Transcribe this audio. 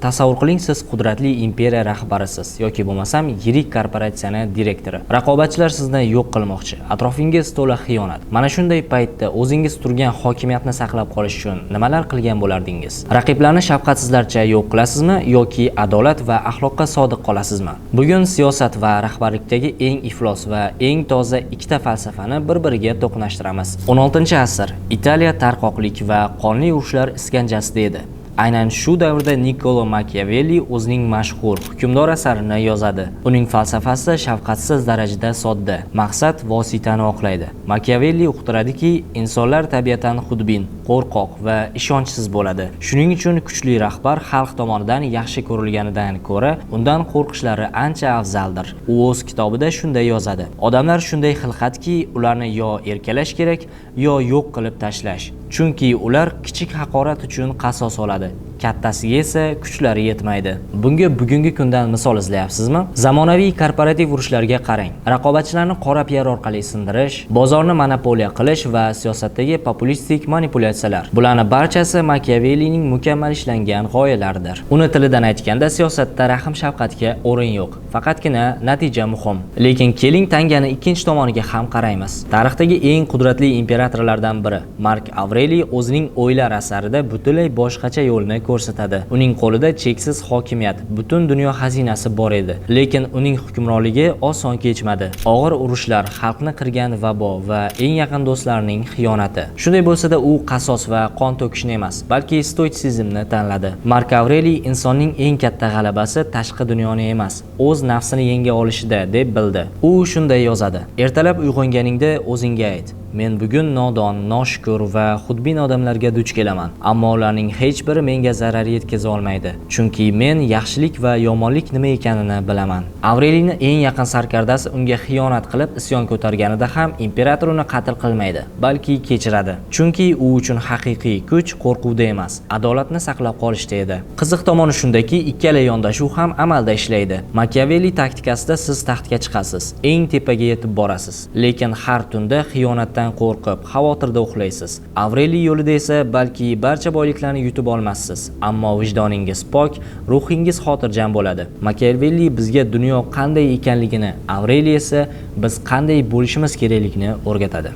Tasavvur qiling, siz qudratli imperiya rahbarisiz yoki bo'lmasam yirik korporatsiyani direktori. Raqobatchilar sizni yo'q qilmoqchi. Atrofingiz to'la xiyonat. Mana shunday paytda o'zingiz turgan hokimiyatni saqlab qolish uchun nimalar qilgan bo'lardingiz? Raqiblarni shafqatsizlarcha yo'q qilasizmi yoki adolat va axloqqa sodiq qolasizmi? Bugun siyosat va rahbarlikdagi eng iflos va eng toza ikkita falsafani bir-biriga to'qnashtiramiz. 16-asr Italiya tarqoqlik va qonli urushlar iskanjasida edi. Aynan shu davrda Niccolo Machiavelli o'zining mashhur Hukmdor asarini yozadi. Uning falsafasi shafqatsiz darajada sodda, maqsad vositani oqlaydi. Machiavelli uqtiradiki, insonlar tabiatan xudbin, qo'rqoq va ishonchsiz bo'ladi. Shuning uchun kuchli rahbar xalq tomonidan yaxshi ko'rilganidan ko'ra, undan qo'rqishlari ancha afzaldir. U o'z kitobida shunday yozadi. Odamlar shunday xilqatki, ularni yo erkalash kerak, yo yo'q qilib tashlash. Chunki ular kichik haqorat uchun qasos oladi. Kattasiga esa kuchlari yetmaydi. Bunga bugungi kundan misol izlayapsizmi? Zamonaviy korporativ urushlarga qarang. Raqobatchilarni qora PR orqali sindirish, bozorni monopoliya qilish va siyosatdagi populistik manipulyatsiyalar. Bularning barchasi Machiavellining mukammal ishlangan g'oyalaridir. Uni tilidan aytganda, siyosatda rahm shafqatga o'rin yo'q. Faqatgina natija muhim. Lekin keling tangani ikkinchi tomoniga ham qaraymiz. Tarixdagi eng qudratli imperatorlardan biri Mark Avreliy o'zining O'ylar asarida butunlay boshqacha yo'lni ko'rsatadi. Uning qo'lida cheksiz hokimiyat, butun dunyo xazinasi bor edi. Lekin uning hukmronligi oson kechmadi. Og'ir urushlar, xalqni qirgan vabo va eng yaqin do'stlarining xiyonati. Shunday bo'lsa-da, u qasos va qon to'kishni emas, balki stoitsizmni tanladi. Mark Avreliy insonning eng katta g'alabasi tashqi dunyoni emas, o'z nafsini yenga olishida deb bildi. U shunday yozadi: "Ertalab uyg'onganingda o'zingga ayt: men bugun nodon, noshukur va xudbin odamlarga duch kelaman, ammo ularning hech biri menga zarar yetkaza olmaydi, chunki men yaxshilik va yomonlik nima ekanini bilaman." Avreliyning eng yaqin sarkardasi unga xiyonat qilib isyon ko'targanida ham imperator uni qatl qilmaydi, balki kechiradi. Chunki u uchun haqiqiy kuch qo'rquvda emas, adolatni saqlab qolishda edi. Qiziq tomoni shundaki, ikkala yondashuv ham amalda ishlaydi. Machiavelli taktikasida siz taxtga chiqasiz, eng tepaga yetib borasiz, lekin har tunda xiyonatdan qo'rqib, xavotirda uxlaysiz. Avreliy yo'lida esa balki barcha boyliklarni yutib olmassiz, ammo vijdoningiz pok, ruhingiz xotirjam bo'ladi. Machiavelli bizga dunyo qanday ekanligini, Avreliy esa biz qanday bo'lishimiz kerakligini o'rgatadi.